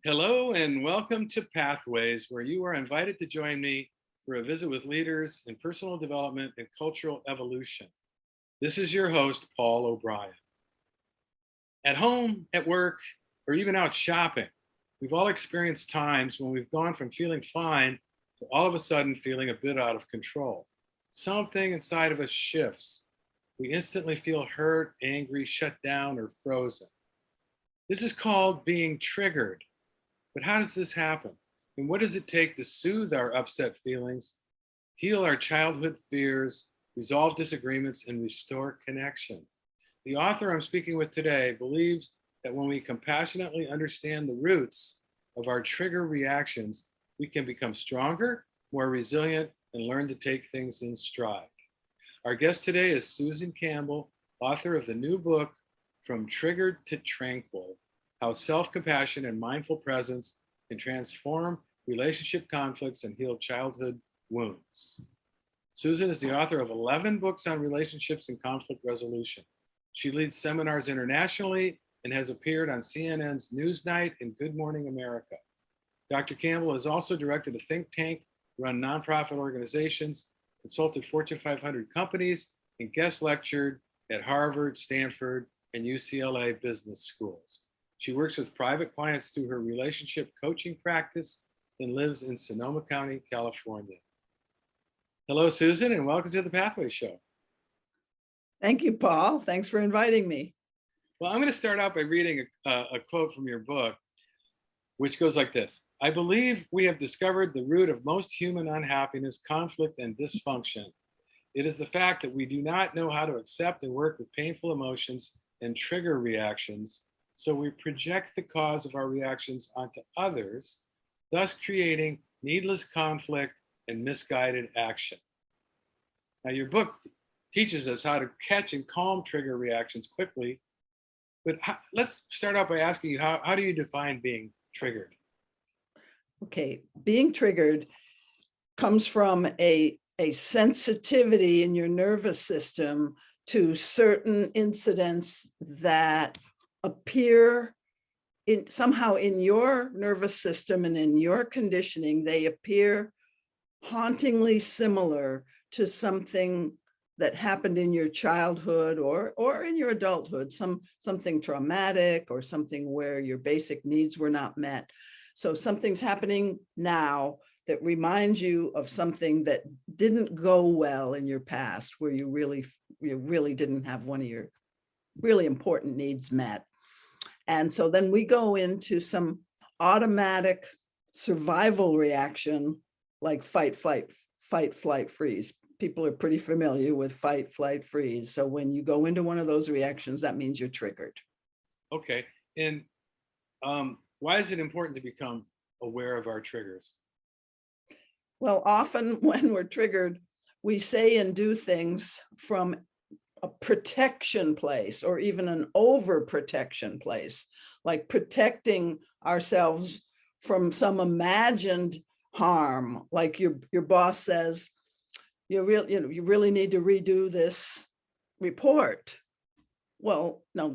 Hello and welcome to Pathways, where you are invited to join me for a visit with leaders in personal development and cultural evolution. This is your host, Paul O'Brien. At home, at work, or even out shopping, we've all experienced times when we've gone from feeling fine to all of a sudden feeling a bit out of control. Something inside of us shifts. We instantly feel hurt, angry, shut down, or frozen. This is called being triggered. But how does this happen? And what does it take to soothe our upset feelings, heal our childhood fears, resolve disagreements, and restore connection? The author I'm speaking with today believes that when we compassionately understand the roots of our trigger reactions, we can become stronger, more resilient, and learn to take things in stride. Our guest today is Susan Campbell, author of the new book, From Triggered to Tranquil: How Self-Compassion and Mindful Presence can Transform Relationship Conflicts and Heal Childhood Wounds. Susan is the author of 11 books on relationships and conflict resolution. She leads seminars internationally and has appeared on CNN's Newsnight and Good Morning America. Dr. Campbell has also directed a think tank, run nonprofit organizations, consulted Fortune 500 companies, and guest lectured at Harvard, Stanford, and UCLA business schools. She works with private clients through her relationship coaching practice and lives in Sonoma County, California. Hello, Susan, and welcome to the Pathway Show. Thank you, Paul. Thanks for inviting me. Well, I'm going to start out by reading a quote from your book, which goes like this. I believe we have discovered the root of most human unhappiness, conflict, and dysfunction. It is the fact that we do not know how to accept and work with painful emotions and trigger reactions, so we project the cause of our reactions onto others, thus creating needless conflict and misguided action. Now, your book teaches us how to catch and calm trigger reactions quickly, but let's start out by asking you, how do you define being triggered? Okay, being triggered comes from a sensitivity in your nervous system to certain incidents that appear somehow in your nervous system and in your conditioning. They appear hauntingly similar to something that happened in your childhood or in your adulthood, something traumatic or something where your basic needs were not met. So something's happening now that reminds you of something that didn't go well in your past, where you really didn't have one of your really important needs met. And so then we go into some automatic survival reaction, like fight, flight, freeze. People are pretty familiar with fight, flight, freeze. So when you go into one of those reactions, that means you're triggered. Okay. And why is it important to become aware of our triggers? Well, often when we're triggered, we say and do things from a protection place or even an overprotection place, like protecting ourselves from some imagined harm. Like your boss says, you really need to redo this report. Well, no,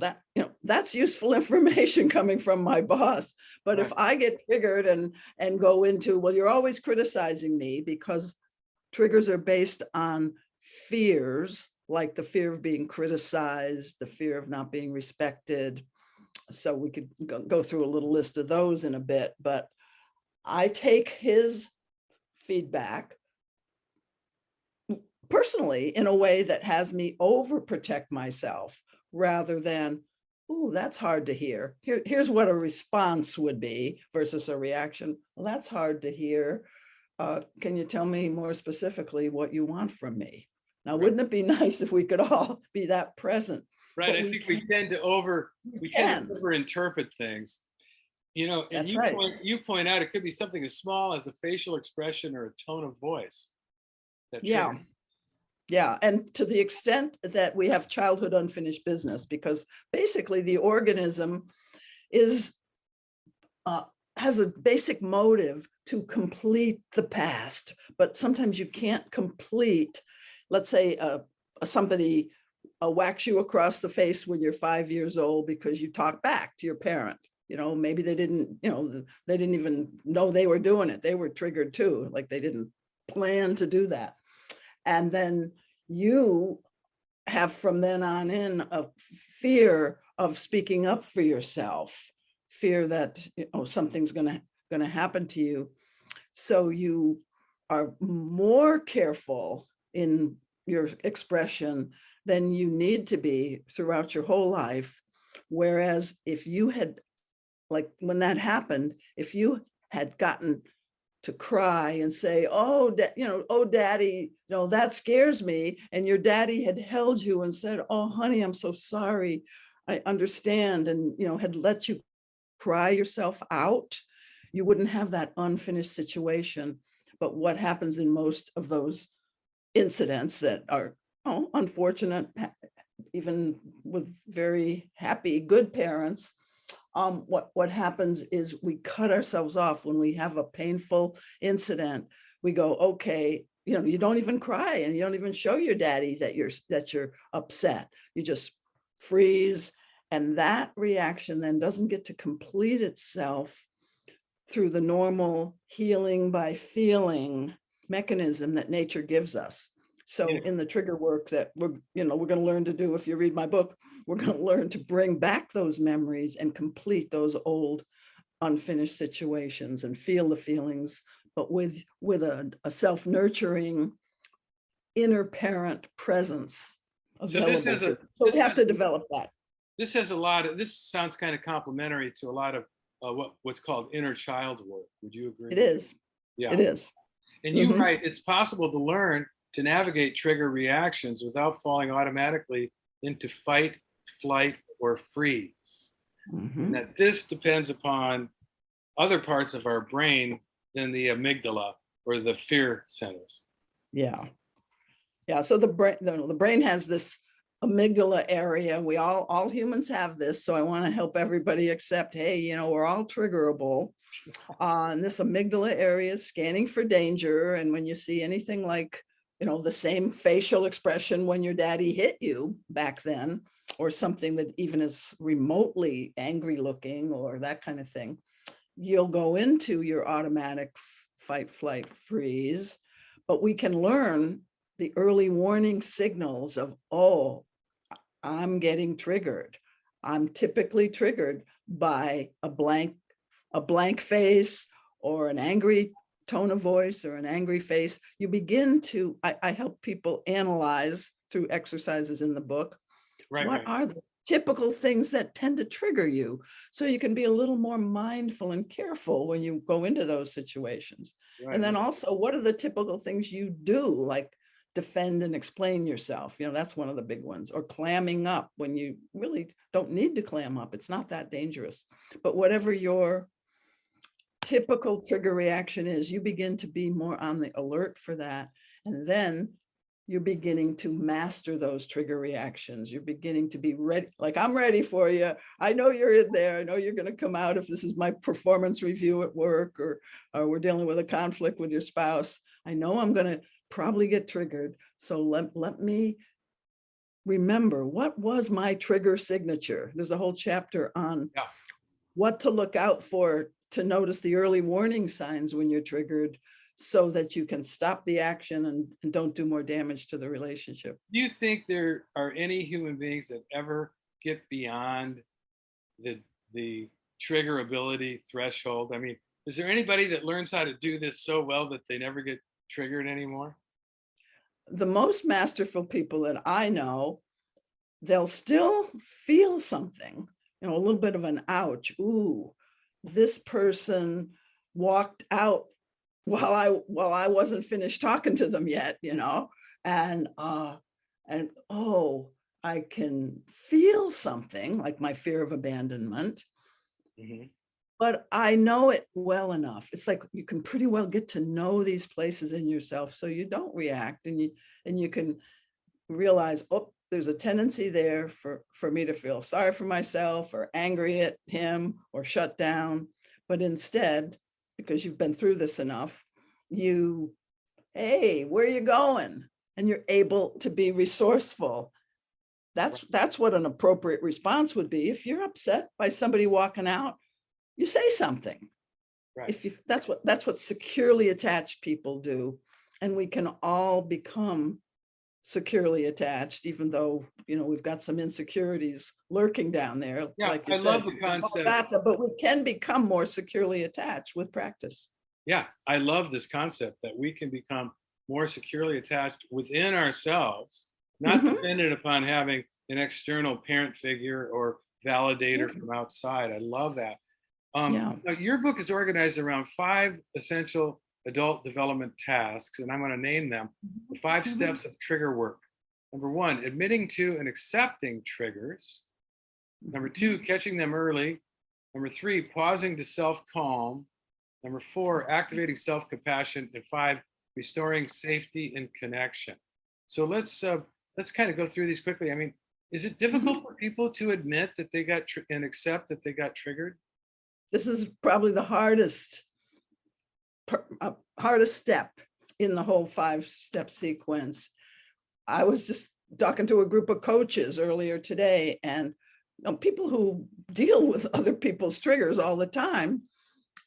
that's useful information coming from my boss. But if I get triggered and go into, well, you're always criticizing me, because triggers are based on fears, like the fear of being criticized, the fear of not being respected. So we could go through a little list of those in a bit, but I take his feedback personally in a way that has me overprotect myself rather than, oh, that's hard to hear. Here's what a response would be versus a reaction. Well, that's hard to hear. Can you tell me more specifically what you want from me? Now, wouldn't it be nice if we could all be that present? Right. I think we tend to overinterpret things. You know, and you point out it could be something as small as a facial expression or a tone of voice. Yeah. And to the extent that we have childhood unfinished business, because basically the organism has a basic motive to complete the past, but sometimes you can't complete. Let's say somebody whacks you across the face when you're 5 years old because you talk back to your parent. maybe they didn't, they didn't even know they were doing it. They were triggered too, like they didn't plan to do that. And then you have from then on in a fear of speaking up for yourself, fear that something's going to happen to you. So you are more careful in your expression than you need to be throughout your whole life. Whereas if you had, like when that happened, if you had gotten to cry and say, oh, oh, daddy, that scares me. And your daddy had held you and said, oh, honey, I'm so sorry. I understand. And, had let you cry yourself out, you wouldn't have that unfinished situation. But what happens in most of those incidents that are unfortunate, even with very happy, good parents, what happens is we cut ourselves off when we have a painful incident. We go, okay, you don't even cry and you don't even show your daddy that you're upset. You just freeze. And that reaction then doesn't get to complete itself through the normal healing by feeling mechanism that nature gives us. So in the trigger work that we're going to learn to do, if you read my book, we're going to learn to bring back those memories and complete those old unfinished situations and feel the feelings, but with a self-nurturing inner parent presence available. So we have to develop that. This sounds kind of complementary to a lot of what's called inner child work. Would you agree? It is. Yeah. It is. And you write, it's possible to learn to navigate trigger reactions without falling automatically into fight, flight, or freeze. And that this depends upon other parts of our brain than the amygdala or the fear centers. Yeah. So the brain has this amygdala area. We all humans have this. So I want to help everybody accept, hey, we're all triggerable. And this amygdala area is scanning for danger. And when you see anything like, the same facial expression when your daddy hit you back then, or something that even is remotely angry looking or that kind of thing, you'll go into your automatic fight, flight, freeze. But we can learn the early warning signals of, oh, I'm getting triggered. I'm typically triggered by a blank face or an angry tone of voice or an angry face. You begin to, I help people analyze through exercises in the book. What are the typical things that tend to trigger you? So you can be a little more mindful and careful when you go into those situations. And then also, what are the typical things you do, like defend and explain yourself? That's one of the big ones. Or clamming up when you really don't need to clam up. It's not that dangerous. But whatever your typical trigger reaction is, you begin to be more on the alert for that. And then you're beginning to master those trigger reactions. You're beginning to be ready. Like, I'm ready for you. I know you're in there. I know you're going to come out if this is my performance review at work, or we're dealing with a conflict with your spouse. I know I'm going to probably get triggered. So let me remember, what was my trigger signature? There's a whole chapter on what to look out for to notice the early warning signs when you're triggered, so that you can stop the action and don't do more damage to the relationship. Do you think there are any human beings that ever get beyond the triggerability threshold? I mean, is there anybody that learns how to do this so well that they never get triggered anymore? The most masterful people that I know, they'll still feel something, a little bit of an ouch. Ooh, this person walked out while I wasn't finished talking to them yet, and oh, I can feel something like my fear of abandonment, but I know it well enough. It's like you can pretty well get to know these places in yourself, so you don't react, and you can realize, oh, there's a tendency there for me to feel sorry for myself or angry at him or shut down. But instead, because you've been through this enough, hey, where are you going? And you're able to be resourceful. That's what an appropriate response would be. If you're upset by somebody walking out, you say something. Right. If you, that's what securely attached people do. And we can all become securely attached, even though, we've got some insecurities lurking down there. Yeah, Like you I said, love the concept. but we can become more securely attached with practice. Yeah, I love this concept that we can become more securely attached within ourselves, not Mhm. dependent upon having an external parent figure or validator Yeah. from outside. I love that. Yeah. Now your book is organized around 5 essential adult development tasks, and I'm going to name them the 5 steps of trigger work. Number 1, admitting to and accepting triggers. Number 2, catching them early. Number 3, pausing to self-calm. Number 4, activating self-compassion. And 5, restoring safety and connection. So let's kind of go through these quickly. I mean, is it difficult for people to admit that they got and accept that they got triggered? This is probably the hardest step in the whole 5-step sequence. I was just talking to a group of coaches earlier today, and people who deal with other people's triggers all the time,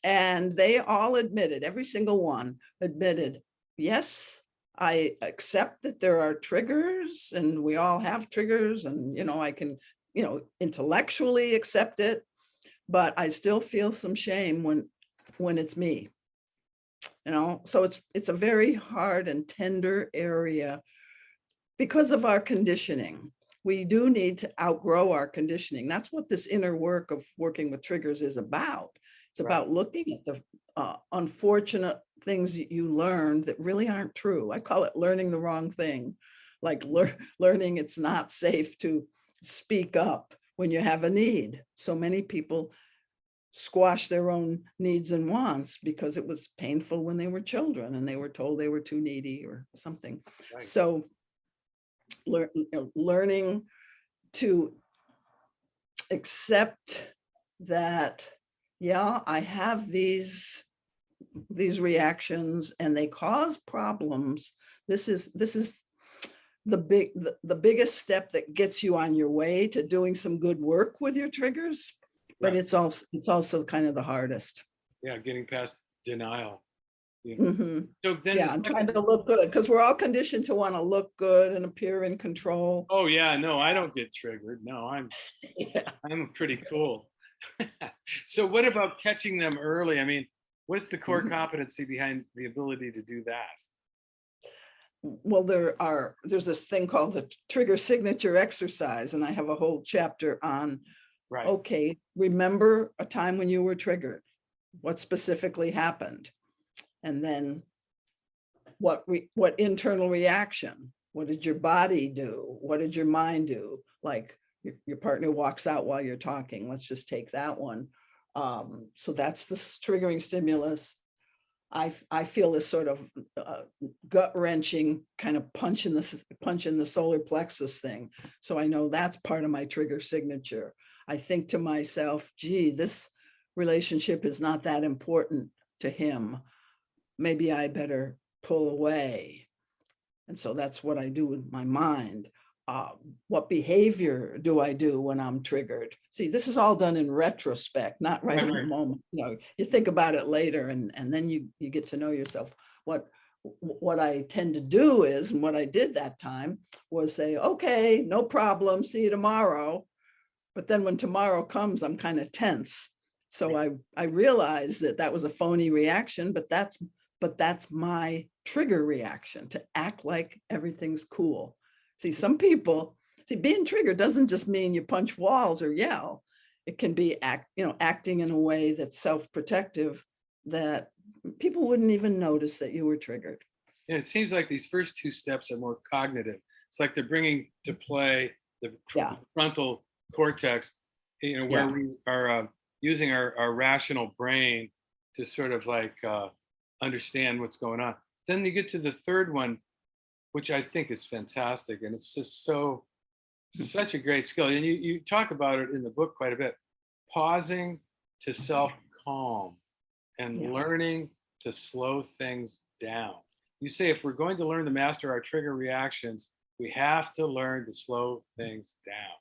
and they all admitted, every single one admitted, yes, I accept that there are triggers and we all have triggers, and I can intellectually accept it, but I still feel some shame when it's me. So it's a very hard and tender area because of our conditioning. We do need to outgrow our conditioning. That's what this inner work of working with triggers is about. It's about looking at the unfortunate things you learned that really aren't true. I call it learning the wrong thing, like learning it's not safe to speak up when you have a need. So many people squash their own needs and wants because it was painful when they were children and they were told they were too needy or something. Right. So learning to accept that, yeah, I have these reactions and they cause problems. This is the biggest step that gets you on your way to doing some good work with your triggers, but it's also kind of the hardest. Yeah, getting past denial. So then I'm trying to look good because we're all conditioned to want to look good and appear in control. Oh yeah, no, I don't get triggered. No, I'm pretty cool. So what about catching them early? I mean, what's the core competency behind the ability to do that? Well, there's this thing called the trigger signature exercise, and I have a whole chapter on, okay, remember a time when you were triggered, what specifically happened, and then what internal reaction, what did your body do, what did your mind do, like your partner walks out while you're talking, let's just take that one. So that's the triggering stimulus. I feel this sort of gut-wrenching kind of punch in the solar plexus thing. So I know that's part of my trigger signature. I think to myself, gee, this relationship is not that important to him. Maybe I better pull away. And so that's what I do with my mind. What behavior do I do when I'm triggered? See, this is all done in retrospect, not right in the moment. You think about it later, and then you get to know yourself. What I tend to do is, and what I did that time was say, okay, no problem, see you tomorrow. But then when tomorrow comes, I'm kind of tense. So I realized that was a phony reaction, but that's my trigger reaction, to act like everything's cool. See, some people, being triggered doesn't just mean you punch walls or yell. It can be acting in a way that's self-protective, that people wouldn't even notice that you were triggered. Yeah, it seems like these first 2 steps are more cognitive. It's like they're bringing to play the frontal cortex, where we are using our rational brain to sort of like understand what's going on. Then you get to the third one, which I think is fantastic. And it's just such a great skill. And you talk about it in the book quite a bit, pausing to self-calm and learning to slow things down. You say, if we're going to learn to master our trigger reactions, we have to learn to slow things down.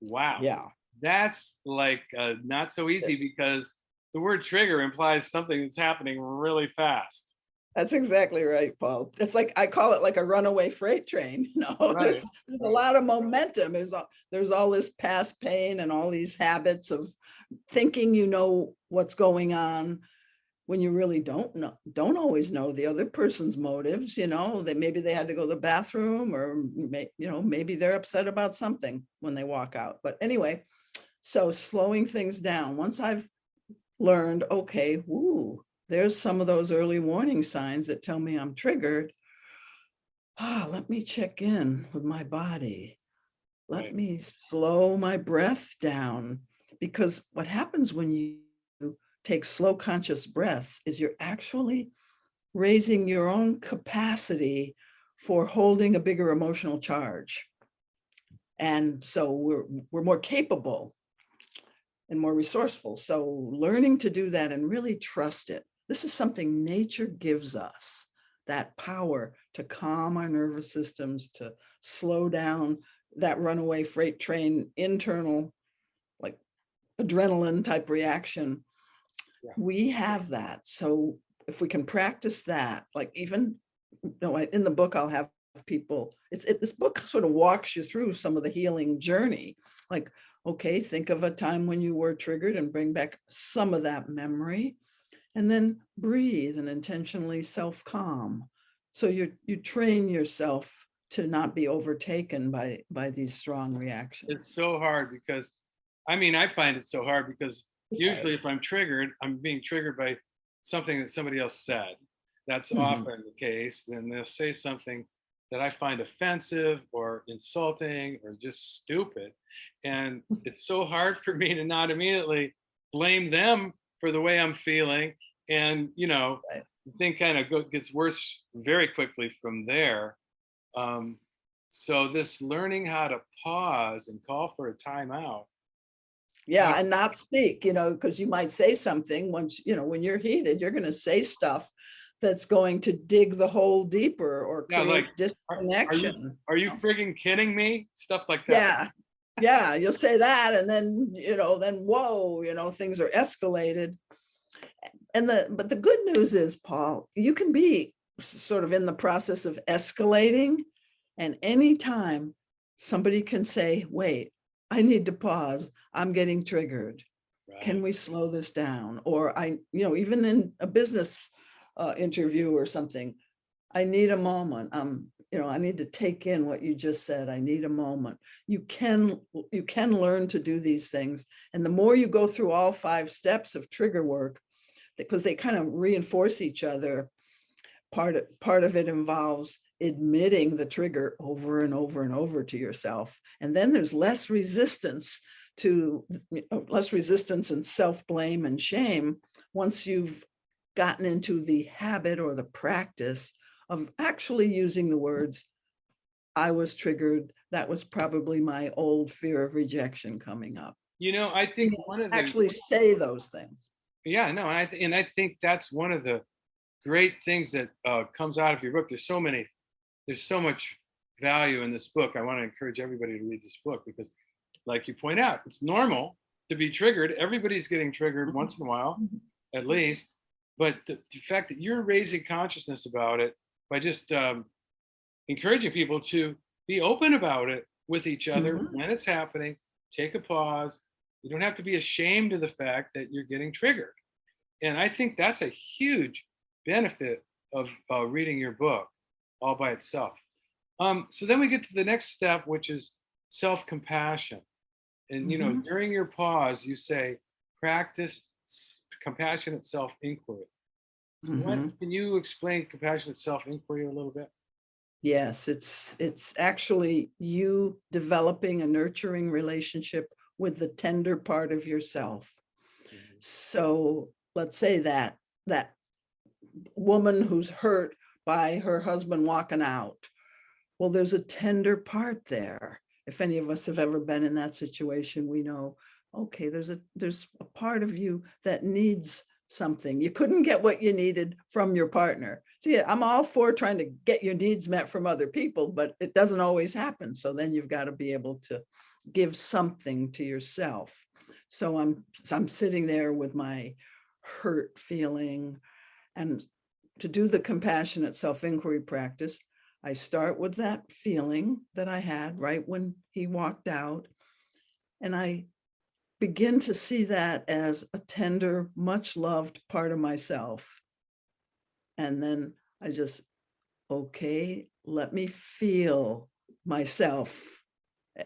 Wow. Yeah. That's like not so easy, because the word trigger implies something that's happening really fast. That's exactly right, Paul. It's like, I call it like a runaway freight train. Right. There's a lot of momentum. There's all this past pain and all these habits of thinking you know what's going on when you really don't always know the other person's motives. That maybe they had to go to the bathroom, or maybe they're upset about something when they walk out. But anyway, so slowing things down. Once I've learned, okay, there's some of those early warning signs that tell me I'm triggered. Let me check in with my body. Let Right. me slow my breath down, because what happens when you take slow conscious breaths is you're actually raising your own capacity for holding a bigger emotional charge. And so we're more capable and more resourceful. So learning to do that and really trust it. This is something nature gives us, that power to calm our nervous systems, to slow down that runaway freight train, internal, like adrenaline type reaction. Yeah. We have that. So if we can practice that, like even, in the book, I'll have people, this book sort of walks you through some of the healing journey. Like, okay, think of a time when you were triggered and bring back some of that memory, and then breathe and intentionally self-calm. So you train yourself to not be overtaken by these strong reactions. It's so hard because, I find it so hard because usually if I'm triggered, I'm being triggered by something that somebody else said. That's often the case. Then they'll say something that I find offensive or insulting or just stupid. And it's so hard for me to not immediately blame them for the way I'm feeling. And, Right. the thing kind of gets worse very quickly from there. So this learning how to pause and call for a timeout. Yeah, and not speak, because you might say something once, when you're heated, you're going to say stuff that's going to dig the hole deeper or Yeah, create like, disconnection. are you frigging kidding me? Stuff like that. Yeah, yeah, you'll say that, and then, then whoa, things are escalated. But the good news is, Paul, you can be sort of in the process of escalating, and anytime somebody can say, wait, I need to pause, I'm getting triggered. Right. Can we slow this down? Or even in a business interview or something, I need a moment. I need to take in what you just said. I need a moment. You can learn to do these things. And the more you go through all 5 steps of trigger work, because they kind of reinforce each other, part of it involves admitting the trigger over and over and over to yourself. And then there's less resistance and self-blame and shame once you've gotten into the habit or the practice of actually using the words, I was triggered. That was probably my old fear of rejection coming up. I think one of the actually say those things. Yeah, no, and I think that's one of the great things that comes out of your book. There's so much value in this book. I want to encourage everybody to read this book because, like you point out, it's normal to be triggered. Everybody's getting triggered once in a while, at least. But the fact that you're raising consciousness about it by just encouraging people to be open about it with each other when it's happening, take a pause. You don't have to be ashamed of the fact that you're getting triggered. And I think that's a huge benefit of reading your book all by itself. So then we get to the next step, which is self-compassion. And, during your pause, you say, practice compassionate self-inquiry. So can you explain compassionate self-inquiry a little bit? Yes, it's actually you developing a nurturing relationship with the tender part of yourself. So let's say that woman who's hurt by her husband walking out. Well, there's a tender part there. If any of us have ever been in that situation, we know, okay, there's a part of you that needs something. You couldn't get what you needed from your partner. See, I'm all for trying to get your needs met from other people, but it doesn't always happen. So then you've got to be able to give something to yourself. So I'm sitting there with my hurt feeling. And to do the compassionate self-inquiry practice, I start with that feeling that I had right when he walked out. And I begin to see that as a tender, much loved part of myself. And then I just, okay, let me feel myself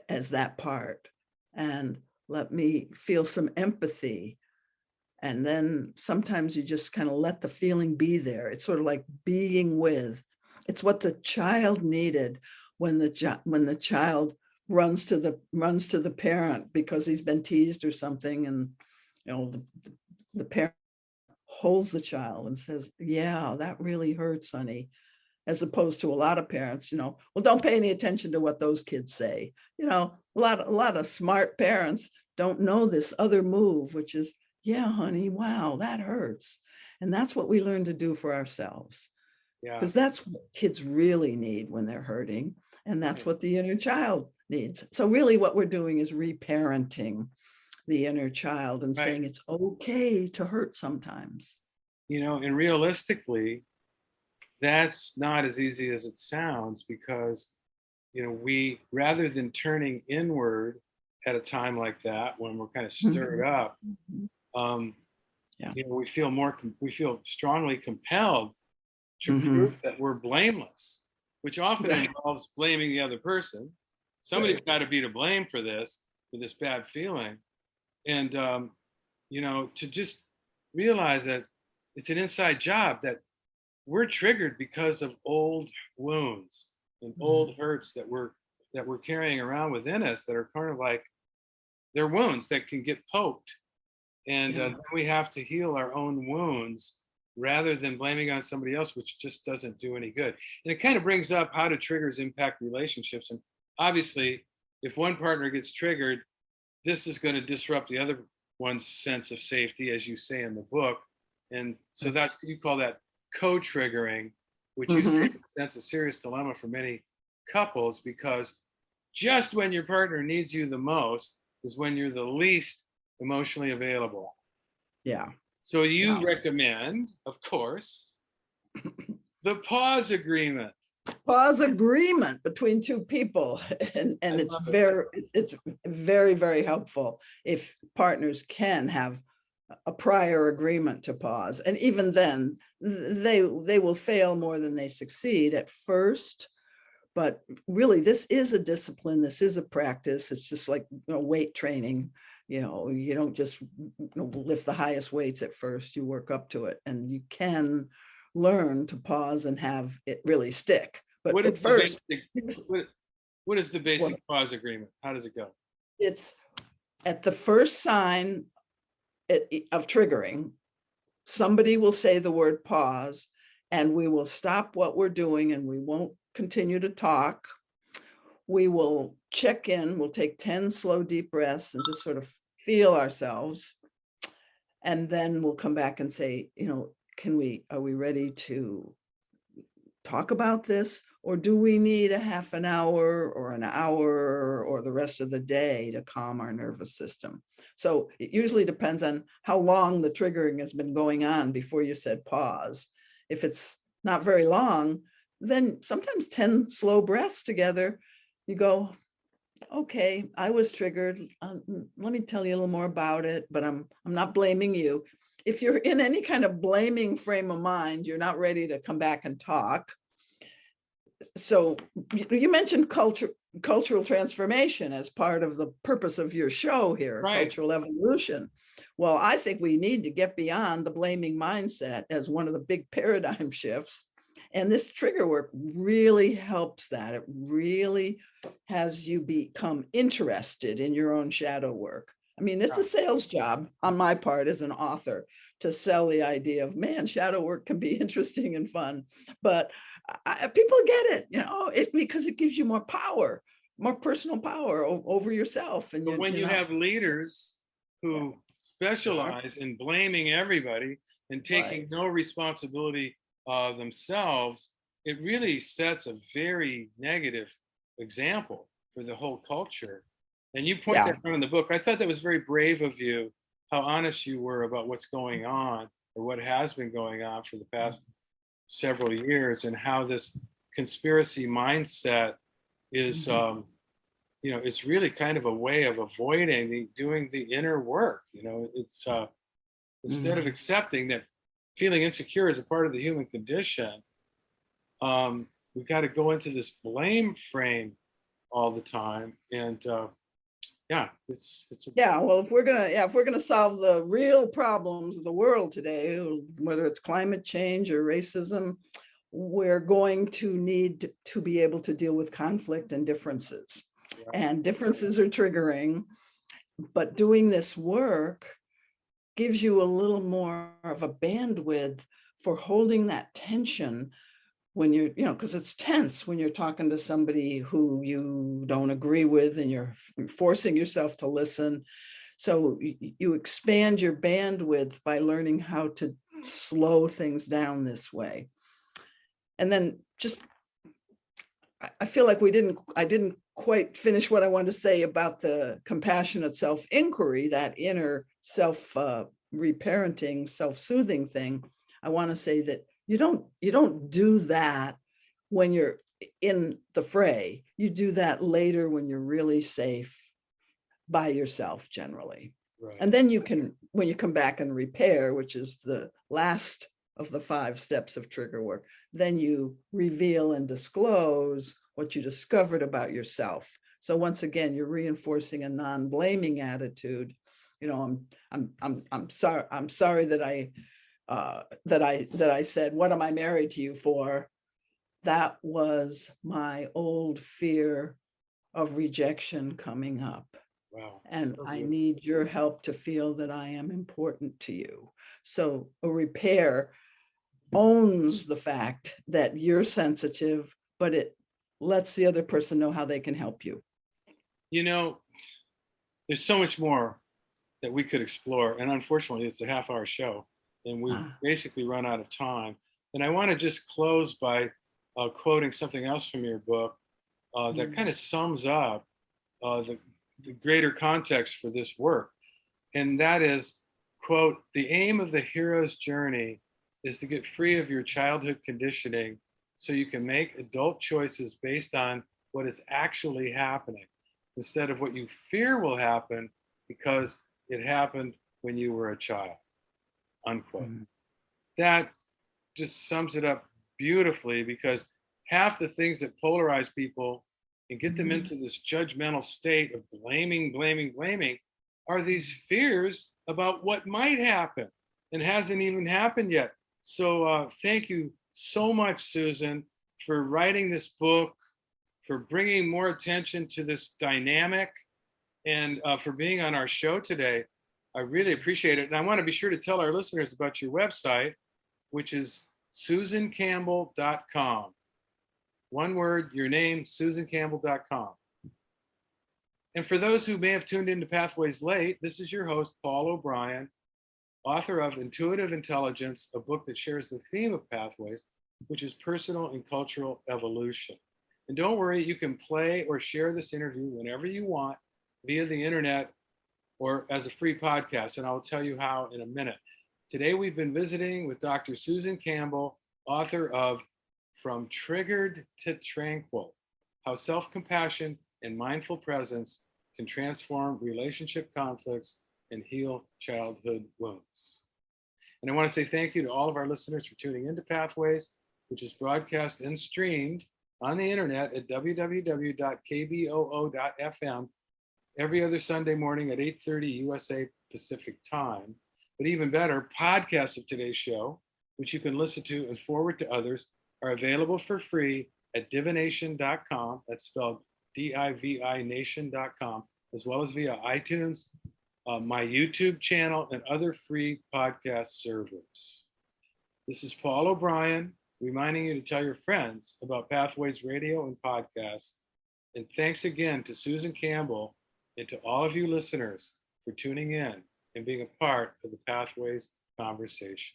as that part, and let me feel some empathy. And then sometimes you just kind of let the feeling be there. It's sort of like being with. It's what the child needed when the child runs to the parent because he's been teased or something, and the parent holds the child and says, yeah, that really hurts, honey. As opposed to a lot of parents, well, don't pay any attention to what those kids say. A lot of smart parents don't know this other move, which is, yeah, honey, wow, that hurts. And that's what we learn to do for ourselves. Yeah. Because that's what kids really need when they're hurting. And that's what the inner child needs. So really what we're doing is reparenting the inner child and saying it's okay to hurt sometimes. And realistically, that's not as easy as it sounds, because we, rather than turning inward at a time like that when we're kind of stirred up, we feel strongly compelled to prove that we're blameless, which often involves blaming the other person. Somebody's got to be to blame for this bad feeling. And to just realize that it's an inside job, that we're triggered because of old wounds and old hurts that we're carrying around within us, that are kind of like, they're wounds that can get poked. And then we have to heal our own wounds rather than blaming on somebody else, which just doesn't do any good. And it kind of brings up, how do triggers impact relationships? And obviously, if one partner gets triggered, this is going to disrupt the other one's sense of safety, as you say in the book. And so you call that co-triggering, which you say presents a serious dilemma for many couples, because just when your partner needs you the most is when you're the least emotionally available. Yeah. So you recommend, of course, the pause agreement. Pause agreement between two people. And it's very, very helpful if partners can have a prior agreement to pause. And even then, they will fail more than they succeed at first. But really, this is a discipline. This is a practice. It's just like weight training. You don't just lift the highest weights at first. You work up to it, and you can learn to pause and have it really stick. But what is at first, what is the basic pause agreement? How does it go? It's at the first sign of triggering, somebody will say the word pause, and we will stop what we're doing, and we won't continue to talk. We will check in. We'll take 10 slow, deep breaths and just sort of feel ourselves. And then we'll come back and say, are we ready to talk about this? Or do we need a half an hour or an hour or the rest of the day to calm our nervous system? So it usually depends on how long the triggering has been going on before you said pause. If it's not very long, then sometimes 10 slow breaths together, you go, okay, I was triggered. Let me tell you a little more about it, but I'm not blaming you. If you're in any kind of blaming frame of mind, you're not ready to come back and talk. So you mentioned cultural transformation as part of the purpose of your show here, cultural evolution. Well, I think we need to get beyond the blaming mindset as one of the big paradigm shifts. And this trigger work really helps that. It really has you become interested in your own shadow work. I mean, it's a sales job on my part as an author to sell the idea of, man, shadow work can be interesting and fun. But people get it, because it gives you more power, more personal power over yourself. And but when you have leaders who specialize in blaming everybody and taking no responsibility themselves, it really sets a very negative example for the whole culture. And you point that out in the book. I thought that was very brave of you, how honest you were about what's going on or what has been going on for the past several years, and how this conspiracy mindset is, it's really kind of a way of avoiding doing the inner work. It's instead of accepting that feeling insecure is a part of the human condition, we've got to go into this blame frame all the time. And well, if we're gonna solve the real problems of the world today, whether it's climate change or racism, we're going to need to be able to deal with conflict and differences. And differences are triggering, but doing this work gives you a little more of a bandwidth for holding that tension when you're, because it's tense when you're talking to somebody who you don't agree with and you're forcing yourself to listen. So you expand your bandwidth by learning how to slow things down this way. And then I feel like I didn't quite finish what I wanted to say about the compassionate self-inquiry, that inner self-reparenting, self-soothing thing. I want to say that you don't do that when you're in the fray. You do that later when you're really safe by yourself generally. Right. And then when you come back and repair, which is the last of the 5 steps of trigger work, then you reveal and disclose what you discovered about yourself. So once again, you're reinforcing a non-blaming attitude. I'm sorry that I said, what am I married to you for? That was my old fear of rejection coming up. Wow. And I need your help to feel that I am important to you. So a repair owns the fact that you're sensitive, but it lets the other person know how they can help you. There's so much more that we could explore. And unfortunately, it's a half-hour show and we've basically run out of time. And I want to just close by quoting something else from your book that kind of sums up the greater context for this work. And that is, quote, "The aim of the hero's journey is to get free of your childhood conditioning so you can make adult choices based on what is actually happening instead of what you fear will happen because it happened when you were a child," unquote. That just sums it up beautifully, because half the things that polarize people and get them into this judgmental state of blaming are these fears about what might happen and hasn't even happened yet. So thank you so much, Susan, for writing this book, for bringing more attention to this dynamic, and for being on our show today. I really appreciate it. And I want to be sure to tell our listeners about your website, which is susancampbell.com. One word, your name, susancampbell.com. And for those who may have tuned into Pathways late, this is your host, Paul O'Brien, author of Intuitive Intelligence, a book that shares the theme of Pathways, which is personal and cultural evolution. And don't worry, you can play or share this interview whenever you want via the internet or as a free podcast. And I will tell you how in a minute. Today, we've been visiting with Dr. Susan Campbell, author of From Triggered to Tranquil, How Self-Compassion and Mindful Presence Can Transform Relationship Conflicts and Heal Childhood Wounds. And I want to say thank you to all of our listeners for tuning into Pathways, which is broadcast and streamed on the internet at www.kboo.fm every other Sunday morning at 8:30 USA Pacific time. But even better, podcasts of today's show, which you can listen to and forward to others, are available for free at divination.com. That's spelled DIVI nation.com, as well as via iTunes, my YouTube channel, and other free podcast servers. This is Paul O'Brien, reminding you to tell your friends about Pathways Radio and podcasts. And thanks again to Susan Campbell and to all of you listeners for tuning in and being a part of the Pathways conversation.